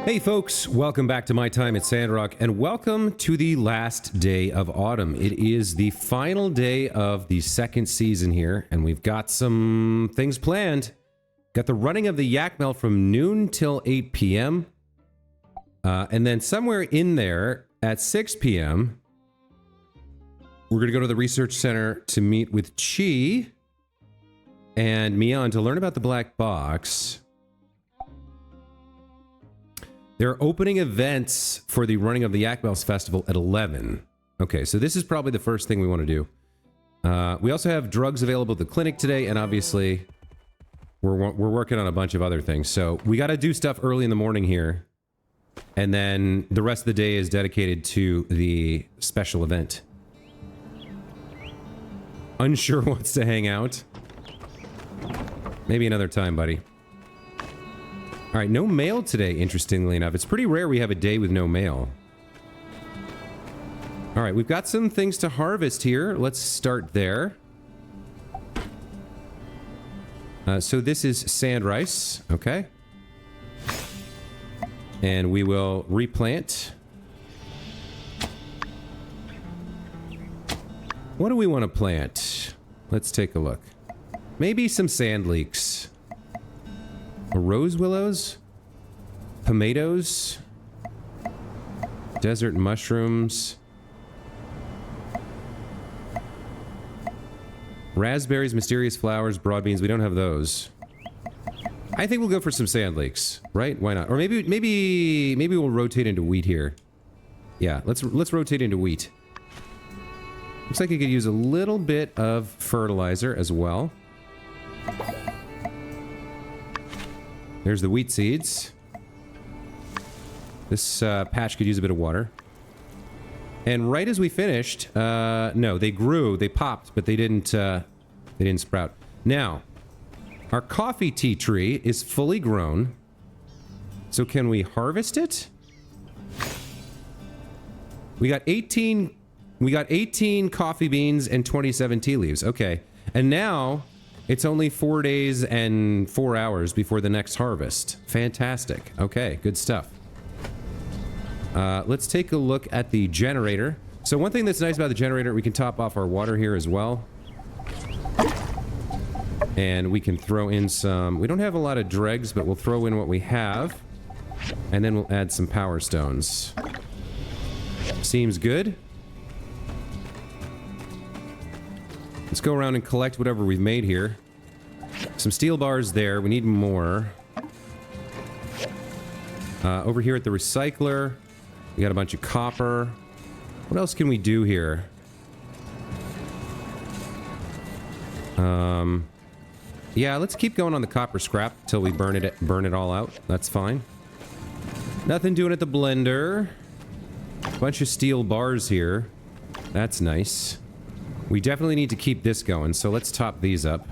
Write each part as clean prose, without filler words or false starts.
Hey folks, welcome back to my time at Sandrock, and welcome to the last day of autumn. It is the final day of the second season here, and we've got some things planned. Got the running of the Yakmel from noon till 8 p.m. And then somewhere in there at 6 p.m., we're going to go to the research center to meet with Chi and Mian to learn about the black box. There are opening events for the running of the Yakmel's Festival at 11. Okay, so this is probably the first thing we want to do. We also have drugs available at the clinic today, and obviously we're working on a bunch of other things. So we got to do stuff early in the morning here, and then the rest of the day is dedicated to the special event. Unsure wants to hang out. Maybe another time, buddy. All right, no mail today, interestingly enough. It's pretty rare we have a day with no mail. All right, we've got some things to harvest here. Let's start there. So this is sand rice, okay. And we will replant. What do we want to plant? Let's take a look. Maybe some sand leeks. Rose willows, tomatoes, desert mushrooms, raspberries, mysterious flowers, broad beans. We don't have those. I think we'll go for some sand leeks, right? Why not? Or maybe we'll rotate into wheat here. Yeah, let's rotate into wheat. Looks like you could use a little bit of fertilizer as well. There's the wheat seeds. This patch could use a bit of water. And right as we finished, no, they grew, they popped, but they didn't sprout. Now, our coffee tea tree is fully grown. So can we harvest it? We got 18 coffee beans and 27 tea leaves. Okay. And now it's only 4 days and 4 hours before the next harvest. Fantastic. Okay, good stuff. Let's take a look at the generator. So one thing that's nice about the generator, we can top off our water here as well. And we can throw in some... We don't have a lot of dregs, but we'll throw in what we have. And then we'll add some power stones. Seems good. Let's go around and collect whatever we've made here. Some steel bars there. We need more. Over here at the recycler, we got a bunch of copper. What else can we do here? Yeah, let's keep going on the copper scrap till we burn it all out. That's fine. Nothing doing at the blender. Bunch of steel bars here. That's nice. We definitely need to keep this going, so let's top these up.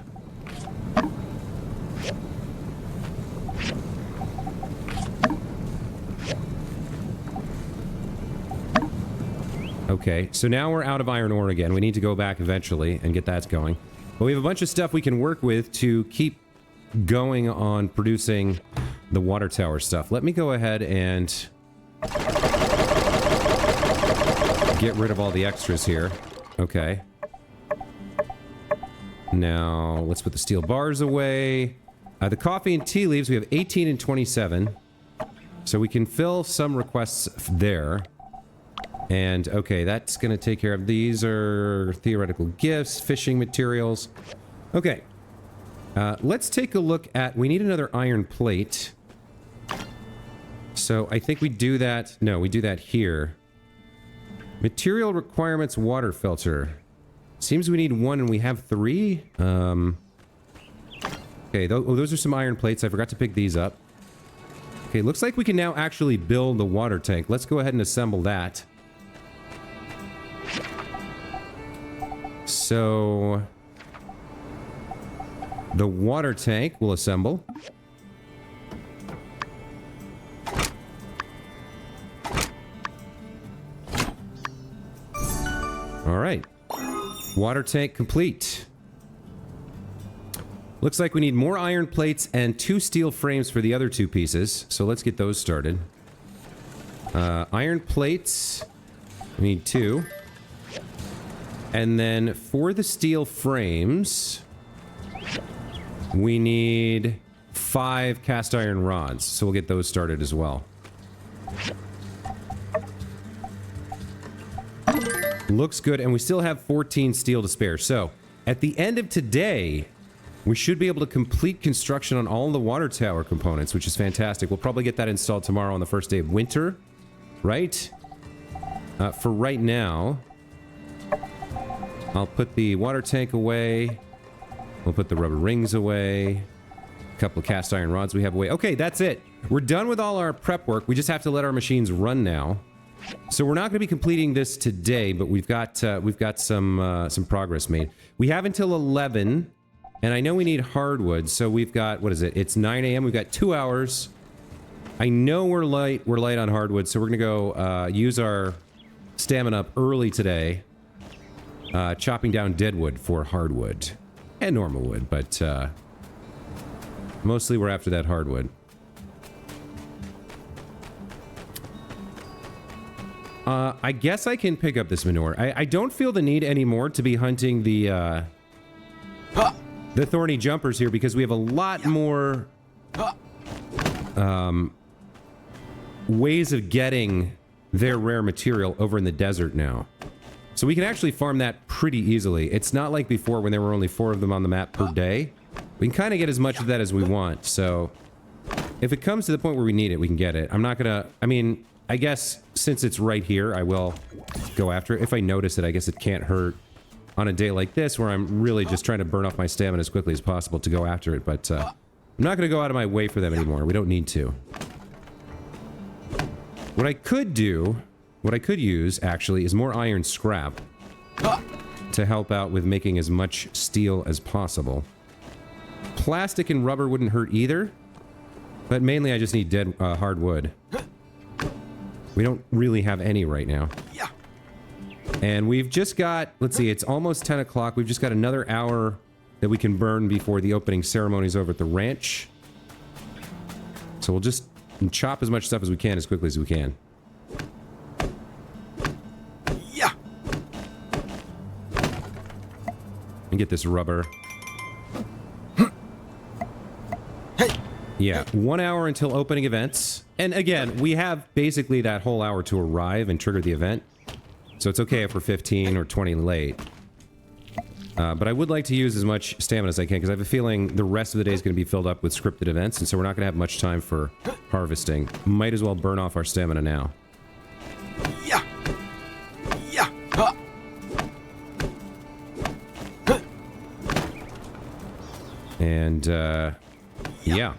Okay, so now we're out of iron ore again. We need to go back eventually and get that going. But we have a bunch of stuff we can work with to keep going on producing the water tower stuff. Let me go ahead and get rid of all the extras here. Okay. Now, let's put the steel bars away. The coffee and tea leaves, we have 18 and 27. So we can fill some requests there. And, okay, that's going to take care of... These are theoretical gifts, fishing materials. Okay. Let's take a look at... We need another iron plate. So, I think we do that... No, we do that here. Material requirements water filter. Seems we need one and we have 3. Okay, those are some iron plates. I forgot to pick these up. Okay, looks like we can now actually build the water tank. Let's go ahead and assemble that. So... the water tank will assemble. All right. Water tank complete. Looks like we need more iron plates and 2 steel frames for the other 2 pieces. So let's get those started. Iron plates, we need 2. And then for the steel frames, we need 5 cast iron rods. So we'll get those started as well. Looks good, and we still have 14 steel to spare. So at the end of today, we should be able to complete construction on all the water tower components, which is fantastic. We'll probably get that installed tomorrow on the first day of winter, right? For right now, I'll put the water tank away. We'll put the rubber rings away. A couple of cast iron rods we have away. Okay, that's it. We're done with all our prep work. We just have to let our machines run now. So we're not going to be completing this today, but we've got some progress made. We have until 11, and I know we need hardwood. So we've got, what is it? It's 9 a.m. We've got 2 hours. I know we're light on hardwood, so we're going to go use our stamina up early today. Chopping down dead wood for hardwood. And normal wood, but mostly we're after that hardwood. I guess I can pick up this manure. I don't feel the need anymore to be hunting the thorny jumpers here because we have a lot more ways of getting their rare material over in the desert now. So we can actually farm that pretty easily. It's not like before when there were only 4 of them on the map per day. We can kind of get as much of that as we want. So if it comes to the point where we need it, we can get it. I'm not gonna, I mean, I guess since it's right here, I will go after it. If I notice it, I guess it can't hurt on a day like this where I'm really just trying to burn off my stamina as quickly as possible to go after it. But I'm not gonna go out of my way for them anymore. We don't need to. What I could do... What I could use, actually, is more iron scrap to help out with making as much steel as possible. Plastic and rubber wouldn't hurt either, but mainly I just need dead hard wood. We don't really have any right now. And we've just got, let's see, it's almost 10 o'clock. We've just got another hour that we can burn before the opening ceremonies over at the ranch. So we'll just chop as much stuff as we can as quickly as we can. And get this rubber. Yeah, 1 hour until opening events. And again, we have basically that whole hour to arrive and trigger the event. So it's okay if we're 15 or 20 late. But I would like to use as much stamina as I can, because I have a feeling the rest of the day is going to be filled up with scripted events, and so we're not going to have much time for harvesting. Might as well burn off our stamina now. And, yeah.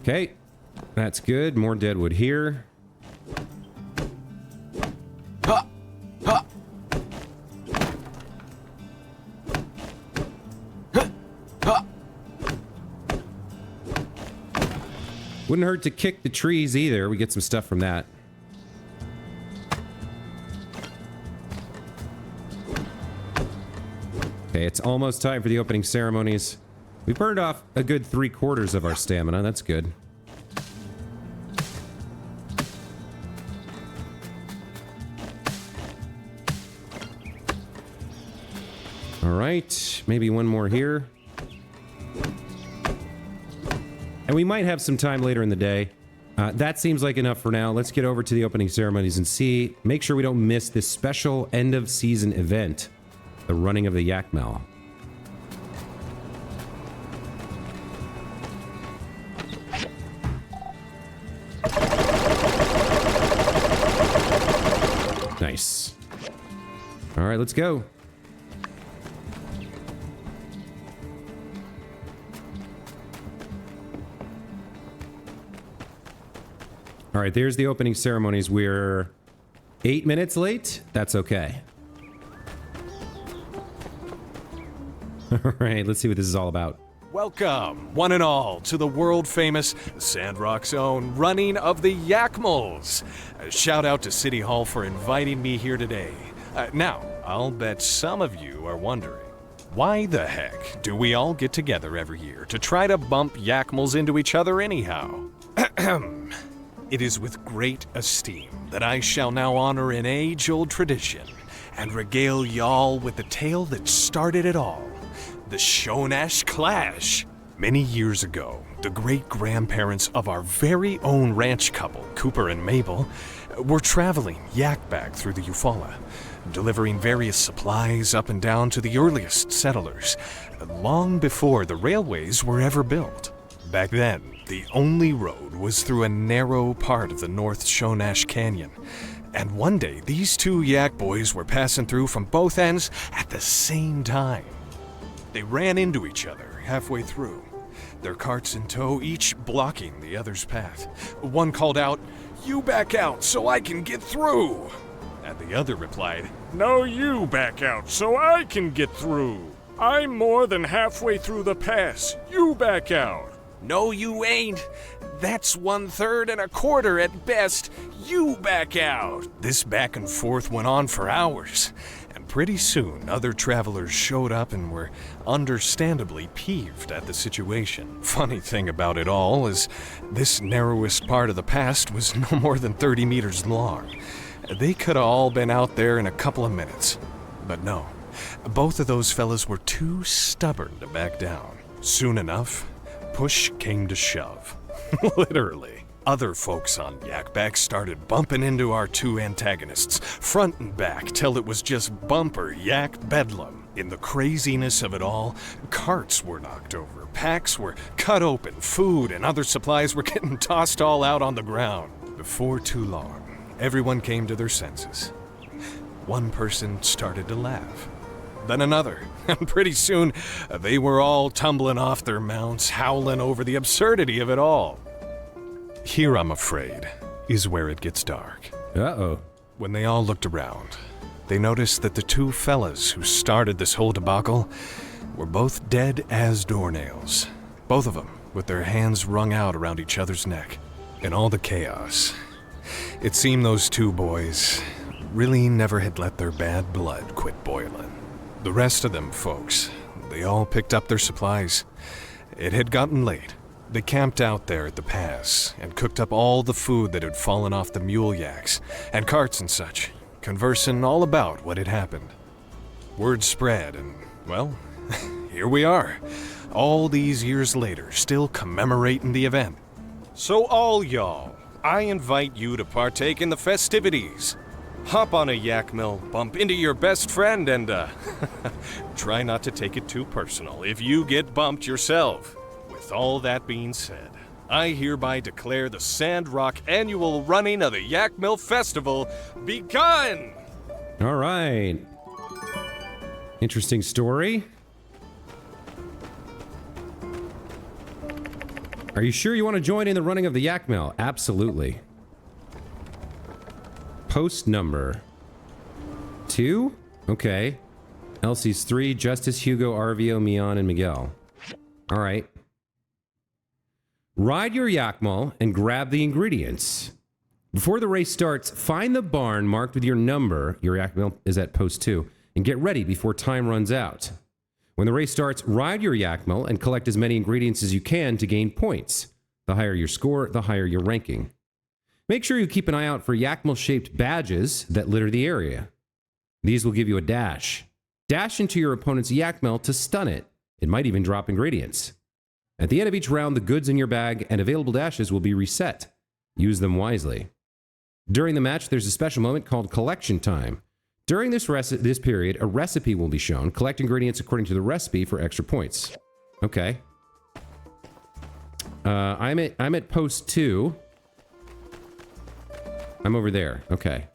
Okay. That's good. More deadwood here. Wouldn't hurt to kick the trees either. We get some stuff from that. Okay, it's almost time for the opening ceremonies. We burned off a good 3/4 of our stamina. That's good. All right, maybe one more here. And we might have some time later in the day. That seems like enough for now. Let's get over to the opening ceremonies and see, make sure we don't miss this special end of season event. The running of the Yakmel. Nice. All right, let's go. All right, there's the opening ceremonies. We're 8 minutes late. That's okay. All right, let's see what this is all about. Welcome, one and all, to the world-famous Sandrock's own running of the Yakmels. Shout out to City Hall for inviting me here today. Now, I'll bet some of you are wondering, Why the heck do we all get together every year to try to bump Yakmels into each other anyhow? It is with great esteem that I shall now honor an age-old tradition and regale y'all with the tale that started it all, the SHONASH Clash. Many years ago, the great-grandparents of our very own ranch couple, Cooper and Mabel, were traveling yak-back through the Eufaula, delivering various supplies up and down to the earliest settlers, long before the railways were ever built. Back then, the only road was through a narrow part of the North Shonash Canyon, and one day these two yak boys were passing through from both ends at the same time. They ran into each other halfway through, their carts in tow, each blocking the other's path. One called out, "You back out so I can get through!" And the other replied, "No, you back out so I can get through. I'm more than halfway through the pass. You back out." "No, you ain't. That's 1/3 and a quarter at best. You back out." This back and forth went on for hours, and pretty soon other travelers showed up and were understandably peeved at the situation. Funny thing about it all is this narrowest part of the pass was no more than 30 meters long. They could have all been out there in a couple of minutes. But no, both of those fellas were too stubborn to back down. Soon enough, push came to shove. Literally. Other folks on Yakback started bumping into our two antagonists, front and back, till it was just bumper yak bedlam. In the craziness of it all, carts were knocked over, packs were cut open, food and other supplies were getting tossed all out on the ground. Before too long, everyone came to their senses. One person started to laugh, then another, and pretty soon they were all tumbling off their mounts, howling over the absurdity of it all. Here, I'm afraid, is where it gets dark. Uh-oh. When they all looked around, they noticed that the two fellas who started this whole debacle were both dead as doornails. Both of them with their hands wrung out around each other's neck. In all the chaos, it seemed those two boys really never had let their bad blood quit boiling. The rest of them folks, they all picked up their supplies. It had gotten late. They camped out there at the pass and cooked up all the food that had fallen off the mule yaks and carts and such, conversing all about what had happened. Word spread and, well, here we are, all these years later, still commemorating the event. So all y'all, I invite you to partake in the festivities. Hop on a Yakmel, bump into your best friend, and try not to take it too personal if you get bumped yourself. With all that being said, I hereby declare the Sandrock annual running of the Yakmel Festival begun! All right. Interesting story. Are you sure you want to join in the running of the Yakmel? Absolutely. Post number 2? Okay. Elsie's 3, Justice, Hugo, Arvio, Mion, and Miguel. All right. Ride your Yakmel and grab the ingredients. Before the race starts, find the barn marked with your number. Your Yakmel is at post 2. And get ready before time runs out. When the race starts, ride your Yakmel and collect as many ingredients as you can to gain points. The higher your score, the higher your ranking. Make sure you keep an eye out for Yakmel-shaped badges that litter the area. These will give you a dash. Dash into your opponent's Yakmel to stun it. It might even drop ingredients. At the end of each round, the goods in your bag and available dashes will be reset. Use them wisely. During the match, there's a special moment called collection time. During this period, a recipe will be shown. Collect ingredients according to the recipe for extra points. Okay. I'm at post 2. I'm over there. Okay.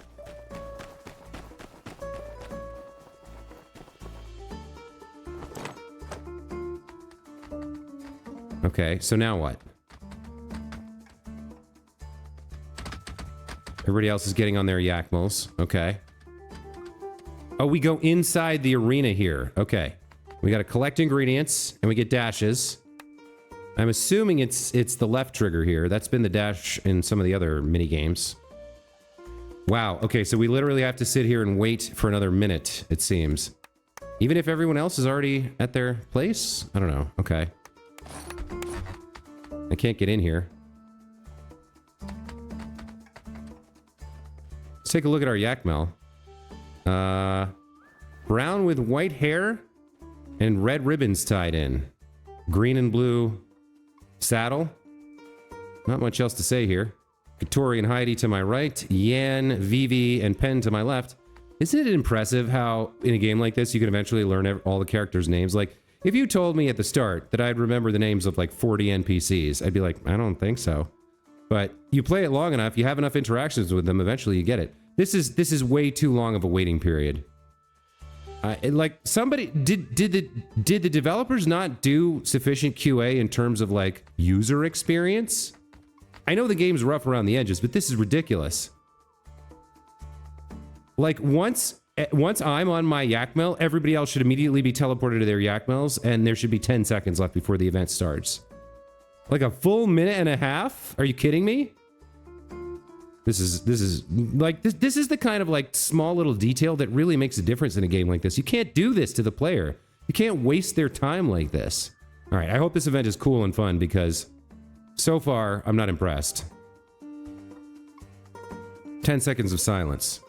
Okay, so now what? Everybody else is getting on their Yakmels. Okay. Oh, we go inside the arena here. Okay. We got to collect ingredients, and we get dashes. I'm assuming it's the left trigger here. That's been the dash in some of the other mini games. Wow. Okay, so we literally have to sit here and wait for another minute, it seems. Even if everyone else is already at their place? I don't know. Okay. I can't get in here. Let's take a look at our Yakmel. Brown with white hair and red ribbons tied in. Green and blue saddle. Not much else to say here. Katori and Heidi to my right. Yan, Vivi, and Pen to my left. Isn't it impressive how, in a game like this, you can eventually learn all the characters' names? Like, if you told me at the start that I'd remember the names of, like, 40 NPCs, I'd be like, I don't think so. But you play it long enough, you have enough interactions with them, eventually you get it. This is way too long of a waiting period. Like, somebody... Did the developers not do sufficient QA in terms of, like, user experience? I know the game's rough around the edges, but this is ridiculous. Like, once I'm on my Yakmel, everybody else should immediately be teleported to their Yakmels, and there should be 10 seconds left before the event starts. Like a full minute and a half? Are you kidding me? This is the kind of, like, small little detail that really makes a difference in a game like this. You can't do this to the player. You can't waste their time like this. All right, I hope this event is cool and fun, because so far, I'm not impressed. 10 seconds of silence.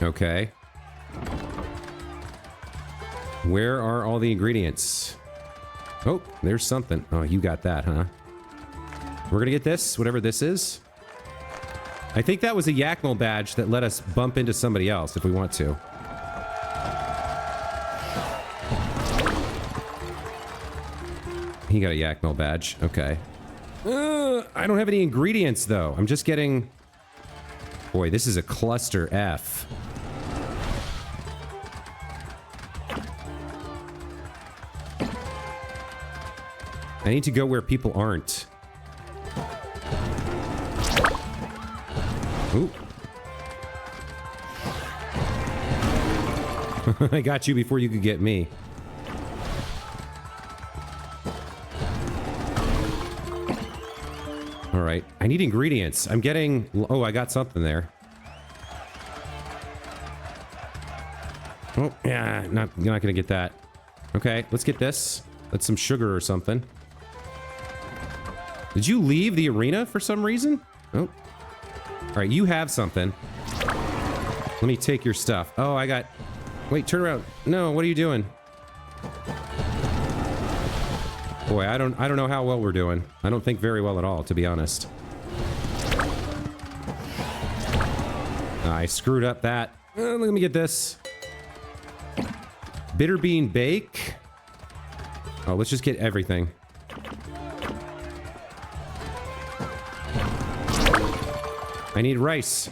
Okay. Where are all the ingredients? Oh, there's something. Oh, you got that, huh? We're gonna get this, whatever this is. I think that was a Yakmel badge that let us bump into somebody else if we want to. He got a Yakmel badge. Okay. I don't have any ingredients, though. I'm just getting... Boy, this is a cluster F. I need to go where people aren't. Ooh. I got you before you could get me. All right. I need ingredients. I'm getting... Oh, I got something there. Oh, yeah. Not gonna get that. Okay, let's get this. That's some sugar or something. Did you leave the arena for some reason? Oh. All right, you have something. Let me take your stuff. Oh, I got... Wait, turn around. No, what are you doing? Boy, I don't know how well we're doing. I don't think very well at all, to be honest. I screwed up that. Let me get this. Bitter bean bake. Oh, let's just get everything. I need rice.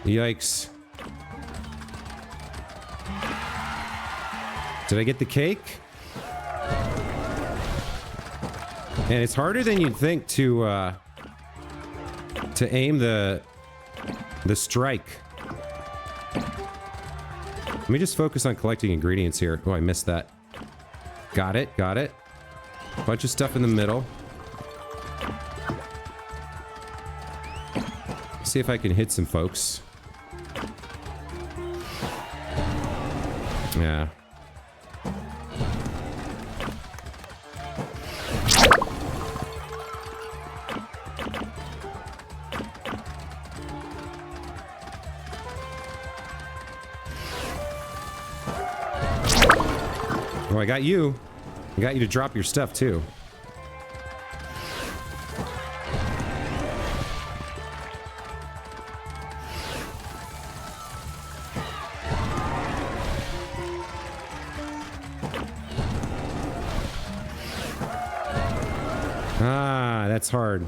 Yikes. Did I get the cake? And it's harder than you'd think to aim the strike. Let me just focus on collecting ingredients here. Oh, I missed that. Got it, got it. Bunch of stuff in the middle. See if I can hit some folks. Yeah. Oh, I got you. I got you to drop your stuff, too. Ah, that's hard.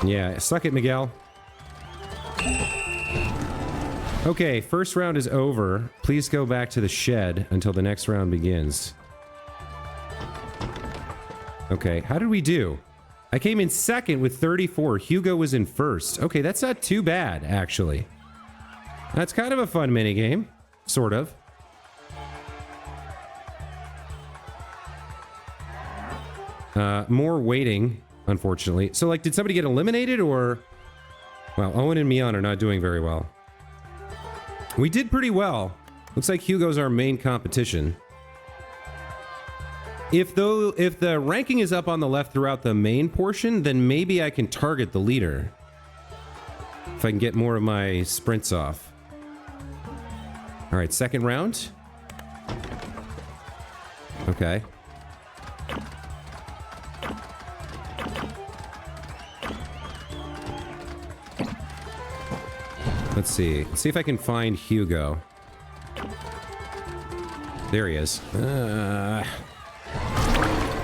Yeah, suck it, Miguel. Okay, first round is over. Please go back to the shed until the next round begins. Okay, how did we do? I came in second with 34. Hugo was in first. Okay, that's not too bad, actually. That's kind of a fun minigame. Sort of. More waiting, unfortunately. So, like, did somebody get eliminated, or... Well, Owen and Mian are not doing very well. We did pretty well. Looks like Hugo's our main competition. If the ranking is up on the left throughout the main portion, then maybe I can target the leader. If I can get more of my sprints off. All right, second round. Okay. Let's see. Let's see if I can find Hugo. There he is.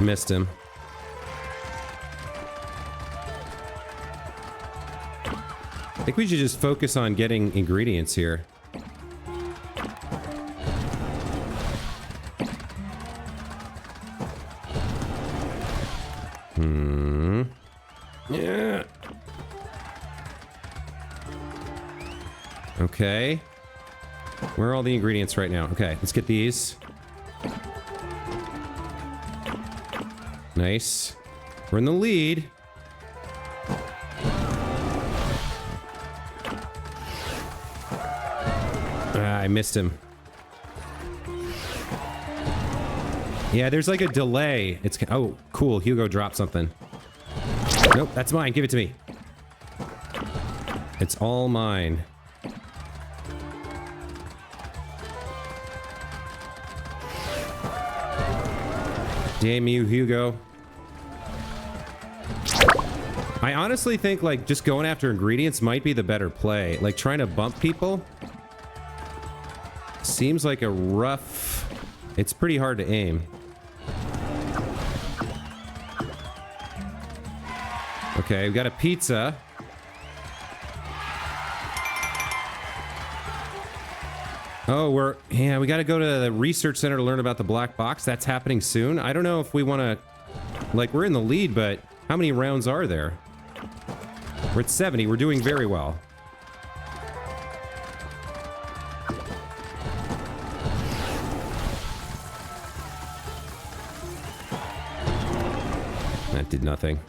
Missed him. I think we should just focus on getting ingredients here. Yeah. Okay. Where are all the ingredients right now? Okay, let's get these. Nice. We're in the lead. I missed him. Yeah, there's like a delay. It's... Oh, cool. Hugo dropped something. Nope, that's mine. Give it to me. It's all mine. Damn you, Hugo. I honestly think, like, just going after ingredients might be the better play. Like, trying to bump people seems like a rough... It's pretty hard to aim. Okay, we've got a pizza. Oh, yeah, we got to go to the research center to learn about the black box. That's happening soon. I don't know if we want to... Like, we're in the lead, but how many rounds are there? We're at 70. We're doing very well. That did nothing.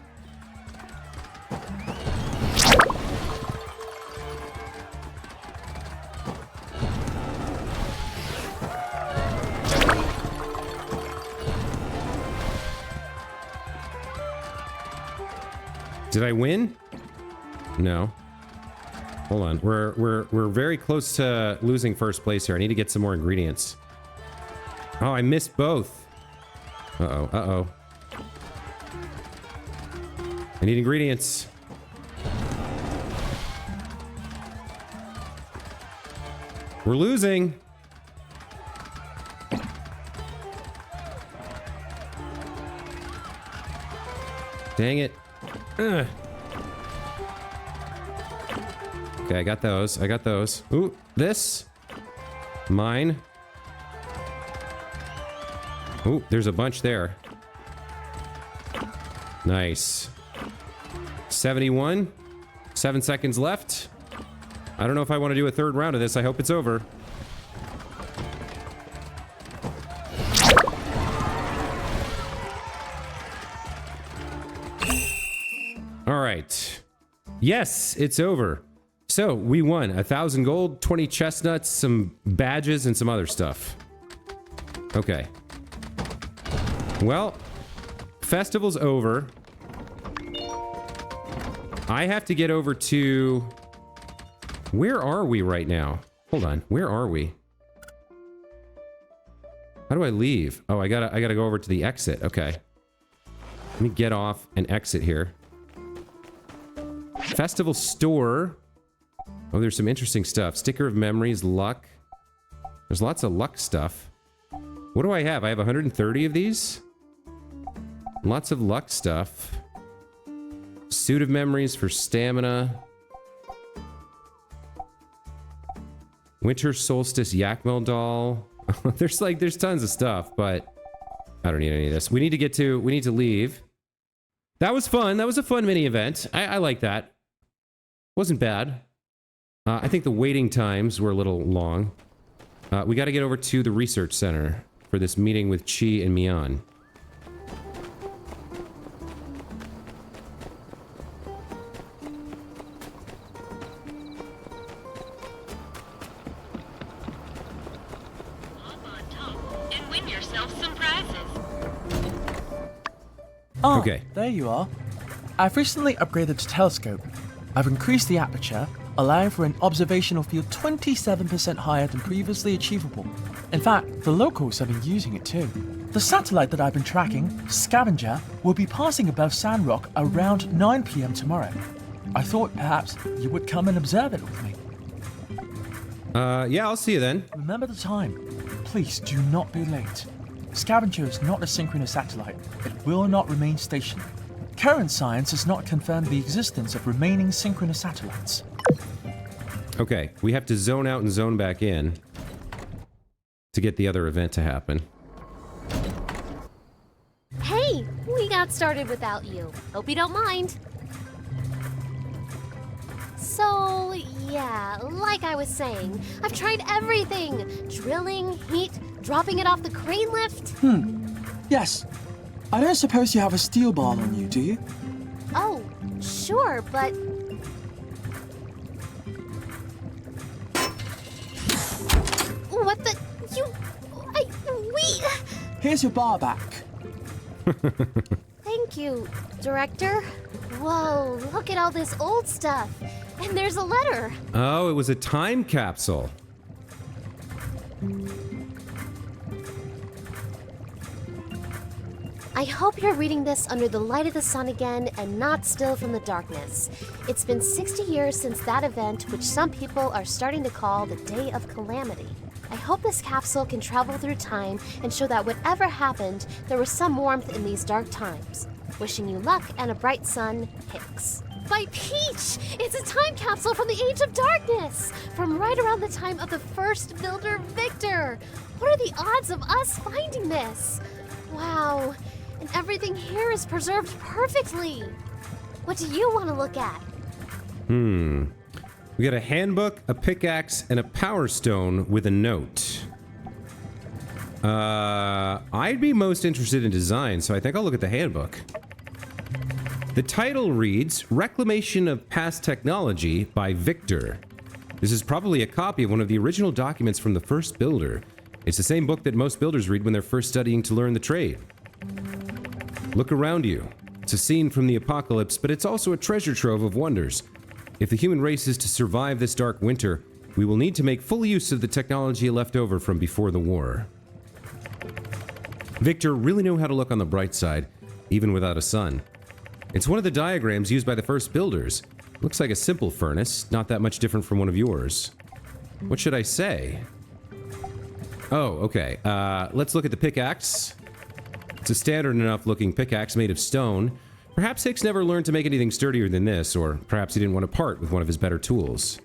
Did I win? No. Hold on. We're very close to losing first place here. I need to get some more ingredients. Oh, I missed both. Uh-oh. Uh-oh. I need ingredients. We're losing. Dang it. Ugh. Okay, I got those. I got those. Ooh, this. Mine. Ooh, there's a bunch there. Nice. 71. 7 seconds left. I don't know if I want to do a third round of this. I hope it's over. All right. Yes, it's over. So we won 1,000 gold, 20 chestnuts, some badges, and some other stuff. Okay. Well, festival's over. I have to get over to... Where are we right now? Hold on. Where are we? How do I leave? Oh, I gotta go over to the exit. Okay. Let me get off and exit here. Festival store. Oh, there's some interesting stuff. Sticker of memories, luck. There's lots of luck stuff. What do I have? I have 130 of these. Lots of luck stuff. Suit of memories for stamina. Winter solstice Yakmel doll. there's tons of stuff, but I don't need any of this. We need to leave. That was fun. That was a fun mini event. I like that. Wasn't bad. I think the waiting times were a little long. We got to get over to the research center for this meeting with Chi and Mian. Ah, Okay. There you are. I've recently upgraded the telescope. I've increased the aperture, allowing for an observational field 27% higher than previously achievable. In fact, the locals have been using it too. The satellite that I've been tracking, Scavenger, will be passing above Sandrock around 9 p.m. tomorrow. I thought perhaps you would come and observe it with me. Yeah, I'll see you then. Remember the time. Please do not be late. Scavenger is not a synchronous satellite. It will not remain stationary. Current science has not confirmed the existence of remaining synchronous satellites. Okay, we have to zone out and zone back in to get the other event to happen. Hey, we got started without you. Hope you don't mind. So, yeah, like I was saying, I've tried everything. Drilling, heat, dropping it off the crane lift. Yes. I don't suppose you have a steel ball on you, do you? Oh, sure, but... What the... Here's your bar back. Thank you, Director. Whoa, look at all this old stuff. And there's a letter. Oh, it was a time capsule. I hope you're reading this under the light of the sun again and not still from the darkness. It's been 60 years since that event, which some people are starting to call the Day of Calamity. I hope this capsule can travel through time and show that whatever happened, there was some warmth in these dark times. Wishing you luck and a bright sun, Hicks. By Peach! It's a time capsule from the Age of Darkness! From right around the time of the first builder, Victor! What are the odds of us finding this? Wow, and everything here is preserved perfectly! What do you want to look at? We got a handbook, a pickaxe, and a power stone with a note. I'd be most interested in design, so I think I'll look at the handbook. The title reads, Reclamation of Past Technology by Victor. This is probably a copy of one of the original documents from the first builder. It's the same book that most builders read when they're first studying to learn the trade. Look around you. It's a scene from the apocalypse, but it's also a treasure trove of wonders. If the human race is to survive this dark winter, we will need to make full use of the technology left over from before the war. Victor really knew how to look on the bright side, even without a sun. It's one of the diagrams used by the first builders. Looks like a simple furnace, not that much different from one of yours. What should I say? Oh, okay. Let's look at the pickaxe. It's a standard enough looking pickaxe made of stone. Perhaps Hicks never learned to make anything sturdier than this, or perhaps he didn't want to part with one of his better tools.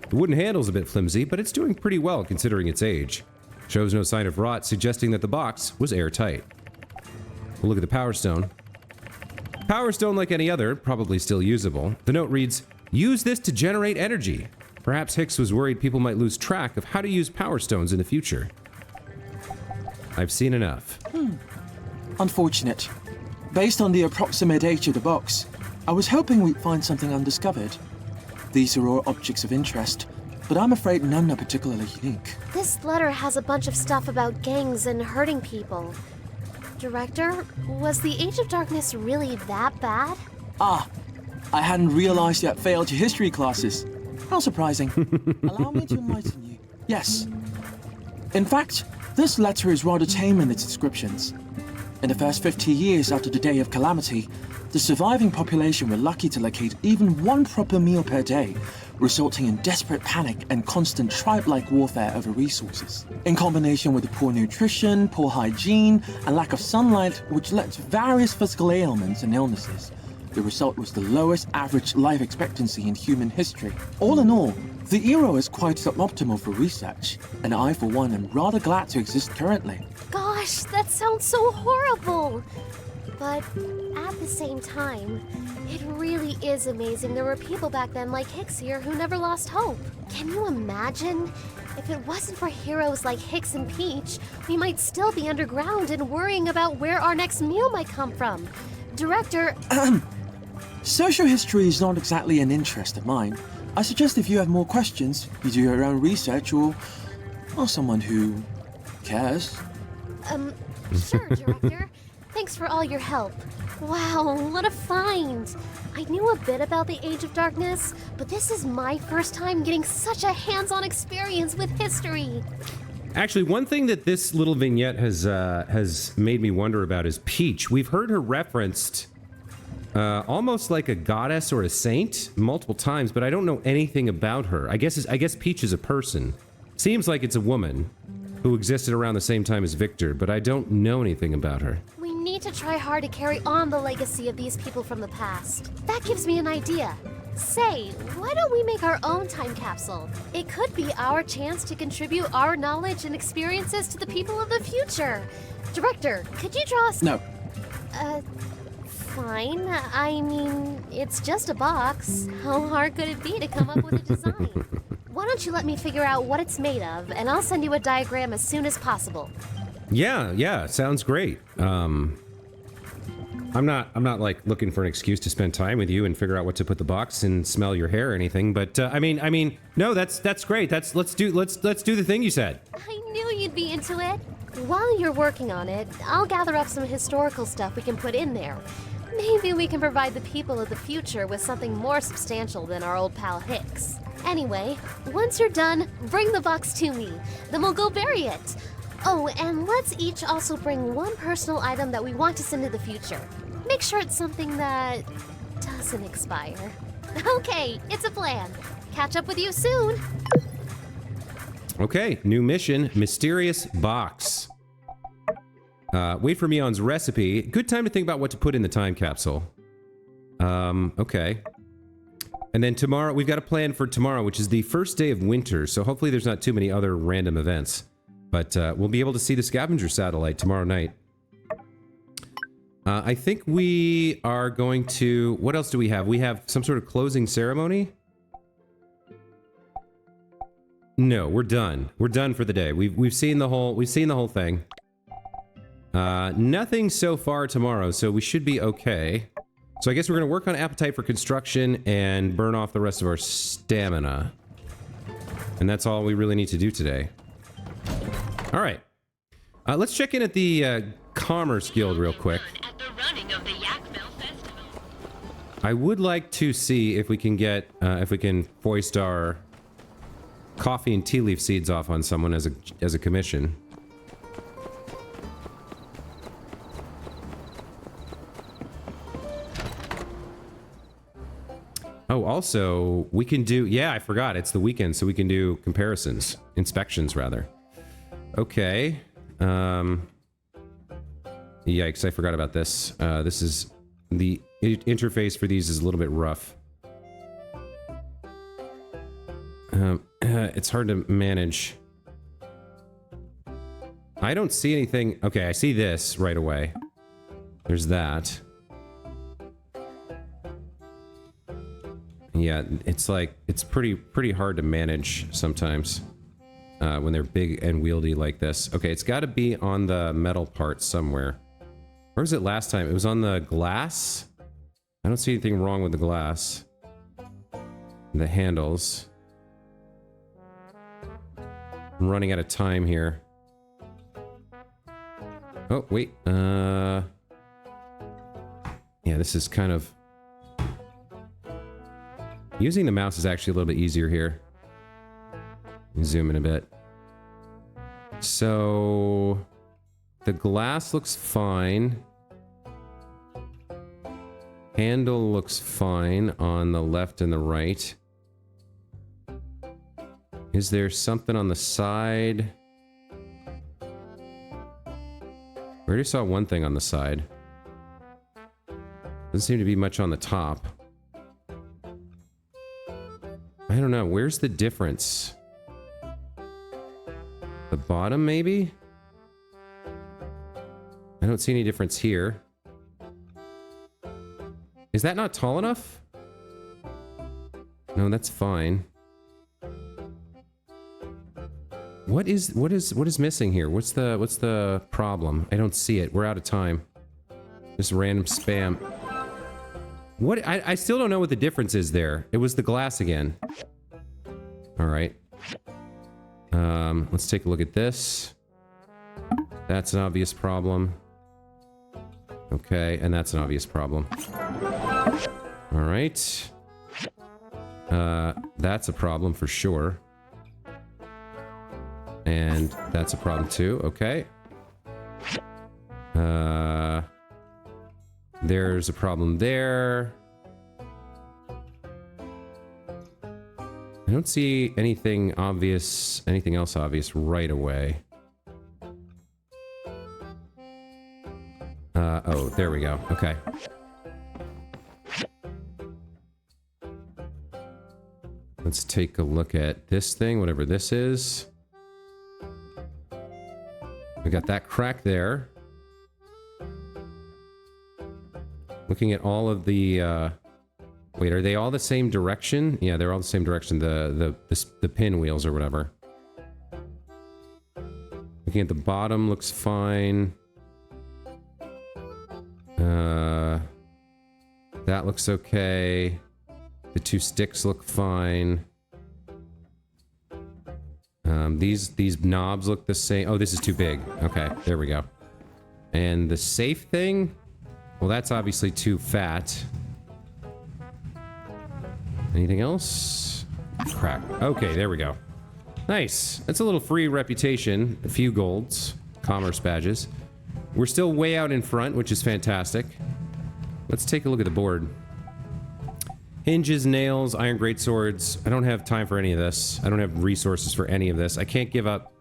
The wooden handle's a bit flimsy, but it's doing pretty well considering its age. Shows no sign of rot, suggesting that the box was airtight. We'll look at the power stone. Power stone like any other, probably still usable. The note reads, use this to generate energy. Perhaps Hicks was worried people might lose track of how to use power stones in the future. I've seen enough. Unfortunate. Based on the approximate age of the box, I was hoping we'd find something undiscovered. These are all objects of interest, but I'm afraid none are particularly unique. This letter has a bunch of stuff about gangs and hurting people. Director, was the Age of Darkness really that bad? Ah, I hadn't realized you had failed your history classes. How surprising. Allow me to enlighten you. Yes. In fact, this letter is rather tame in its descriptions. In the first 50 years after the Day of Calamity, the surviving population were lucky to locate even one proper meal per day, resulting in desperate panic and constant tribe-like warfare over resources. In combination with poor nutrition, poor hygiene, and lack of sunlight, which led to various physical ailments and illnesses, The result was the lowest average life expectancy in human history. All in all, the era is quite suboptimal for research, and I, for one, am rather glad to exist currently. Gosh, that sounds so horrible! But at the same time, it really is amazing there were people back then like Hicks here who never lost hope. Can you imagine? If it wasn't for heroes like Hicks and Peach, we might still be underground and worrying about where our next meal might come from. Director... Social history is not exactly an interest of mine. I suggest if you have more questions, you do your own research or someone who cares. Sure, Director. Thanks for all your help. Wow, what a find! I knew a bit about the Age of Darkness, but this is my first time getting such a hands-on experience with history. Actually, one thing that this little vignette has made me wonder about is Peach. We've heard her referenced almost like a goddess or a saint multiple times, but I don't know anything about her. I guess Peach is a person. Seems like it's a woman who existed around the same time as Victor, but I don't know anything about her. We need to try hard to carry on the legacy of these people from the past. That gives me an idea. Say, why don't we make our own time capsule? It could be our chance to contribute our knowledge and experiences to the people of the future. Director, could you draw us... No. Fine. I mean, it's just a box. How hard could it be to come up with a design? Why don't you let me figure out what it's made of, and I'll send you a diagram as soon as possible. Yeah, sounds great. I'm not like looking for an excuse to spend time with you and figure out what to put the box and smell your hair or anything, but I mean, no, that's great. Let's do the thing you said. I knew you'd be into it. While you're working on it, I'll gather up some historical stuff we can put in there. Maybe we can provide the people of the future with something more substantial than our old pal Hicks. Anyway, once you're done, bring the box to me. Then we'll go bury it. Oh, and let's each also bring one personal item that we want to send to the future. Make sure it's something that doesn't expire. Okay, it's a plan. Catch up with you soon. Okay, new mission, mysterious box. Wait for Mion's recipe. Good time to think about what to put in the time capsule. Okay. And then tomorrow, we've got a plan for tomorrow, which is the first day of winter, so hopefully there's not too many other random events. But we'll be able to see the scavenger satellite tomorrow night. I think we are going to... What else do we have? We have some sort of closing ceremony? No, we're done. We're done for the day. We've seen the whole thing. Nothing so far tomorrow, so we should be okay. So I guess we're going to work on appetite for construction and burn off the rest of our stamina. And that's all we really need to do today. All right. Let's check in at the Commerce Guild real quick. At the running of the Yakmel Festival. I would like to see if we can get, if we can foist our coffee and tea leaf seeds off on someone as a commission. Oh, also, we can do... Yeah, I forgot. It's the weekend, so we can do comparisons. Inspections, rather. Okay. Yikes, I forgot about this. This is... The interface for these is a little bit rough. It's hard to manage. I don't see anything... Okay, I see this right away. There's that. Yeah, it's like, it's pretty hard to manage sometimes when they're big and wieldy like this. Okay, it's got to be on the metal part somewhere. Where was it last time? It was on the glass? I don't see anything wrong with the glass. The handles. I'm running out of time here. Oh, wait. Yeah, this is kind of... Using the mouse is actually a little bit easier here. Zoom in a bit. So... The glass looks fine. Handle looks fine on the left and the right. Is there something on the side? I already saw one thing on the side. Doesn't seem to be much on the top. I don't know. Where's the difference? The bottom, maybe? I don't see any difference here. Is that not tall enough? No, that's fine. What is missing here? What's the problem? I don't see it. We're out of time. Just random spam. What? I still don't know what the difference is there. It was the glass again. All right. Let's take a look at this. That's an obvious problem. Okay, and that's an obvious problem. All right. That's a problem for sure. And that's a problem too. Okay. There's a problem there. I don't see anything obvious, anything else obvious right away. Oh, there we go. Okay. Let's take a look at this thing, whatever this is. We got that crack there. Looking at all of the, wait, are they all the same direction? Yeah, they're all the same direction. The pinwheels or whatever. Looking at the bottom, looks fine. That looks okay. The two sticks look fine. These knobs look the same. Oh, this is too big. Okay, there we go. And the safe thing? Well, that's obviously too fat. Anything else? Crack. Okay, there we go. Nice. That's a little free reputation. A few golds. Commerce badges. We're still way out in front, which is fantastic. Let's take a look at the board. Hinges, nails, iron greatswords. I don't have time for any of this. I don't have resources for any of this. I can't give up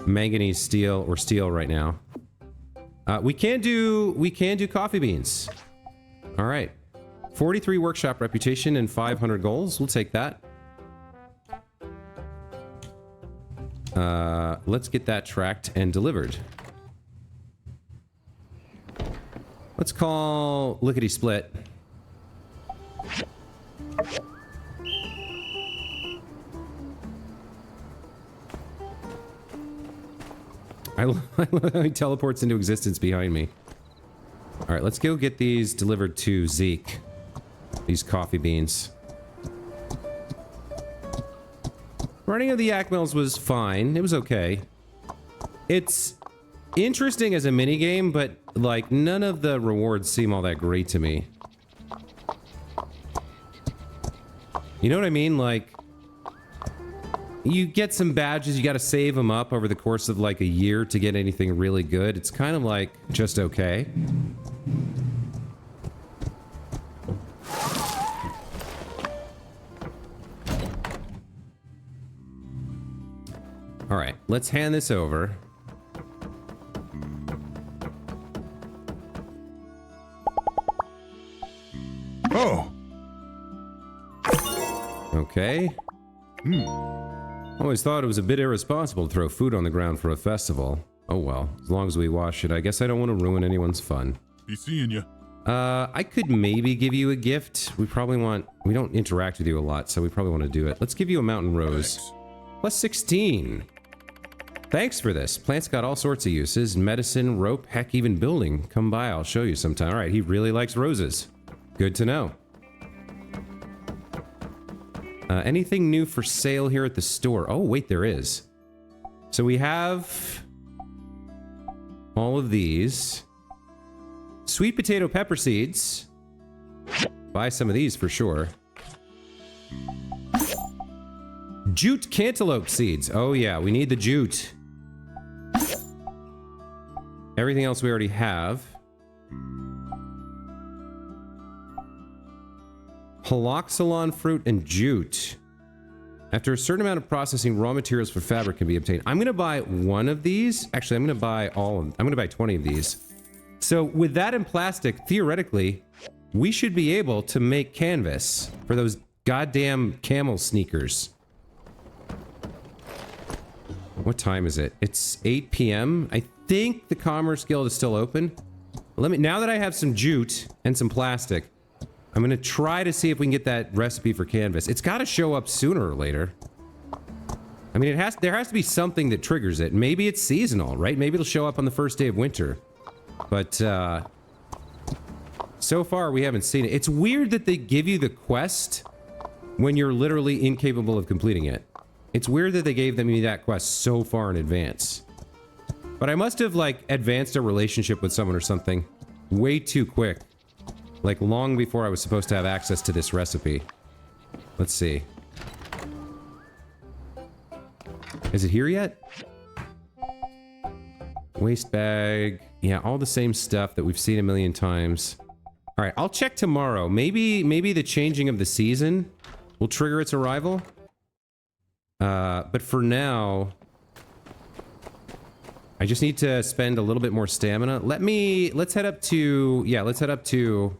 manganese steel or steel right now. We can do coffee beans. All right. 43 workshop reputation and 500 goals. We'll take that. Let's get that tracked and delivered. Let's call Lickety Split. I love how he teleports into existence behind me. Alright, let's go get these delivered to Zeke. These coffee beans. Running of the Yakmels was fine. It was okay. It's interesting as a minigame, but, like, none of the rewards seem all that great to me. You know what I mean? Like, you get some badges, you gotta save them up over the course of, like, a year to get anything really good. It's kind of, like, just okay. Alright, let's hand this over. Oh! Okay. Always thought it was a bit irresponsible to throw food on the ground for a festival. Oh well, as long as we wash it, I guess I don't want to ruin anyone's fun. Be seeing ya. I could maybe give you a gift. We don't interact with you a lot, so we probably want to do it. Let's give you a mountain rose. Thanks. Plus 16. Thanks for this. Plants got all sorts of uses. Medicine, rope, heck, even building. Come by, I'll show you sometime. Alright, he really likes roses. Good to know. Anything new for sale here at the store? Oh, wait, there is. So we have all of these. Sweet potato pepper seeds. Buy some of these for sure. Jute cantaloupe seeds. Oh yeah, we need the jute. Everything else we already have. Holoxylon fruit and jute. After a certain amount of processing, raw materials for fabric can be obtained. I'm gonna buy one of these. Actually, I'm gonna buy 20 of these. So with that in plastic, theoretically, we should be able to make canvas for those goddamn camel sneakers. What time is it? It's 8 p.m. I think the Commerce Guild is still open. Now that I have some jute and some plastic, I'm gonna try to see if we can get that recipe for canvas. It's gotta show up sooner or later. I mean, there has to be something that triggers it. Maybe it's seasonal, right? Maybe it'll show up on the first day of winter. But, so far we haven't seen it. It's weird that they give you the quest when you're literally incapable of completing it. It's weird that they gave me that quest so far in advance. But I must have, like, advanced a relationship with someone or something way too quick. Like, long before I was supposed to have access to this recipe. Let's see. Is it here yet? Waste bag. Yeah, all the same stuff that we've seen a million times. Alright, I'll check tomorrow. Maybe the changing of the season will trigger its arrival. But for now, I just need to spend a little bit more stamina. Let's head up to, yeah, let's head up to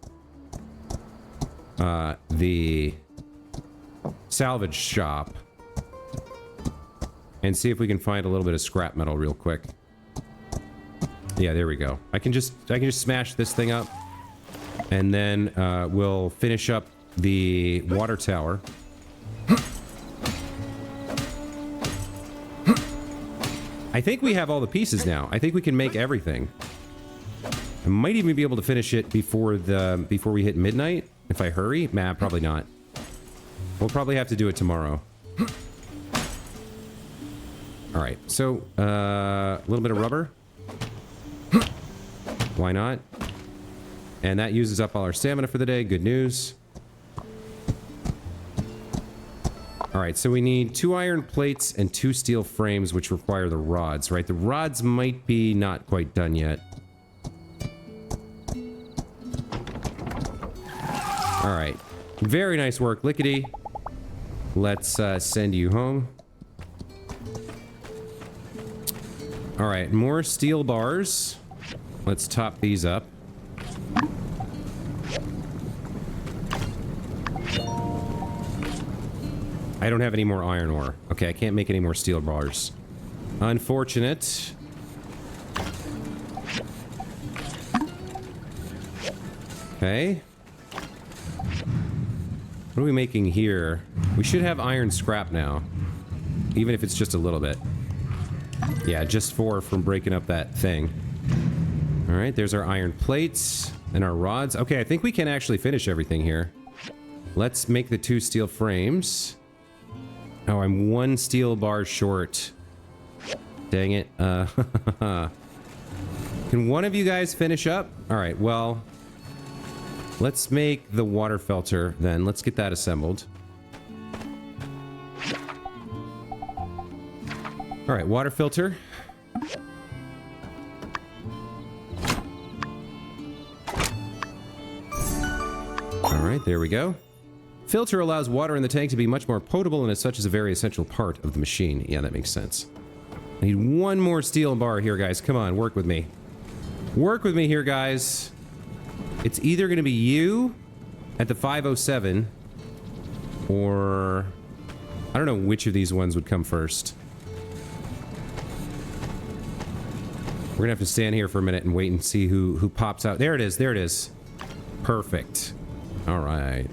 the salvage shop and see if we can find a little bit of scrap metal real quick. Yeah, there we go. I can just smash this thing up, and then we'll finish up the water tower. I think we have all the pieces now. I think we can make everything. I might even be able to finish it before we hit midnight if I hurry. Nah, probably not. We'll probably have to do it tomorrow. All right, so a little bit of rubber. Why not? And that uses up all our stamina for the day. Good news. Alright, so we need 2 iron plates and 2 steel frames, which require the rods, right? The rods might be not quite done yet. Alright. Very nice work, Lickety. Let's send you home. Alright, more steel bars. Let's top these up. I don't have any more iron ore. Okay, I can't make any more steel bars. Unfortunate. Okay. What are we making here? We should have iron scrap now. Even if it's just a little bit. Yeah, just 4 from breaking up that thing. Alright, there's our iron plates and our rods. Okay, I think we can actually finish everything here. Let's make the 2 steel frames. Oh, I'm 1 steel bar short. Dang it. Can one of you guys finish up? Alright, well... let's make the water filter then. Let's get that assembled. Alright, water filter. Alright, there we go. Filter allows water in the tank to be much more potable and as such is a very essential part of the machine. Yeah, that makes sense. I need 1 more steel bar here, guys. Come on, work with me. Work with me here, guys. It's either going to be you at the 507 or... I don't know which of these ones would come first. We're going to have to stand here for a minute and wait and see who pops out. There it is, there it is. Perfect. All right.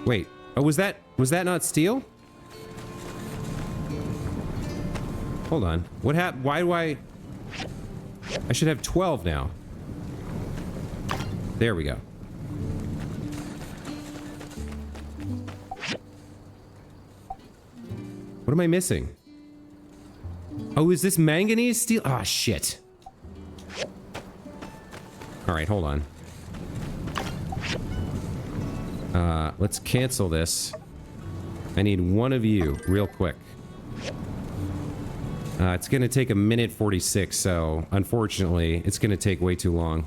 Wait, oh, was that not steel? Hold on. What happened? Why do I should have 12 now. There we go. What am I missing? Oh, is this manganese steel? Ah, shit. All right, hold on. Let's cancel this. I need 1 of you real quick. It's gonna take 1:46, so unfortunately, it's gonna take way too long.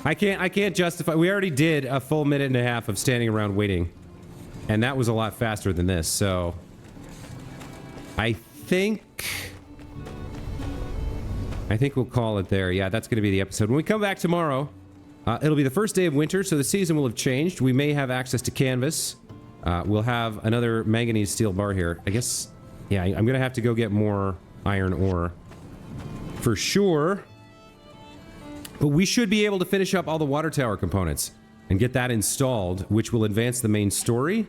I can't justify. We already did a full 1.5 minutes of standing around waiting, and that was a lot faster than this. So, I think we'll call it there. Yeah, that's going to be the episode. When we come back tomorrow, it'll be the first day of winter, so the season will have changed. We may have access to canvas. We'll have another manganese steel bar here. I guess, yeah, I'm going to have to go get more iron ore for sure. But we should be able to finish up all the water tower components and get that installed, which will advance the main story.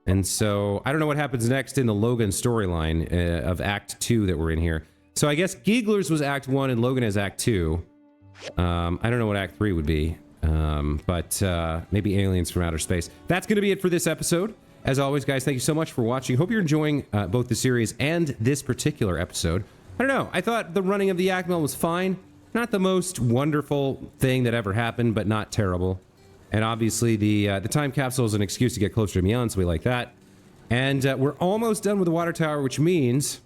And so, I don't know what happens next in the Logan storyline of Act 2 that we're in here. So I guess Giegler's was Act 1 and Logan has Act 2. I don't know what Act 3 would be. But maybe aliens from outer space. That's going to be it for this episode. As always, guys, thank you so much for watching. Hope you're enjoying both the series and this particular episode. I don't know. I thought the running of the Yakmel was fine. Not the most wonderful thing that ever happened, but not terrible. And obviously, the time capsule is an excuse to get closer to Mian, so we like that. And we're almost done with the water tower, which means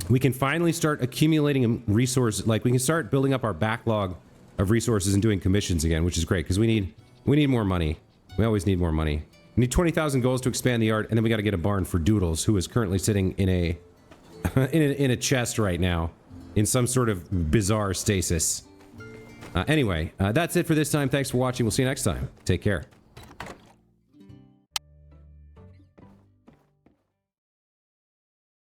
we can finally start accumulating resources. Like, we can start building up our backlog of resources and doing commissions again, which is great, because we need more money. We always need more money. We need 20,000 goals to expand the art, and then we got to get a barn for Doodles, who is currently sitting in a in a chest right now, in some sort of bizarre stasis. Anyway, that's it for this time. Thanks for watching. We'll see you next time. Take care.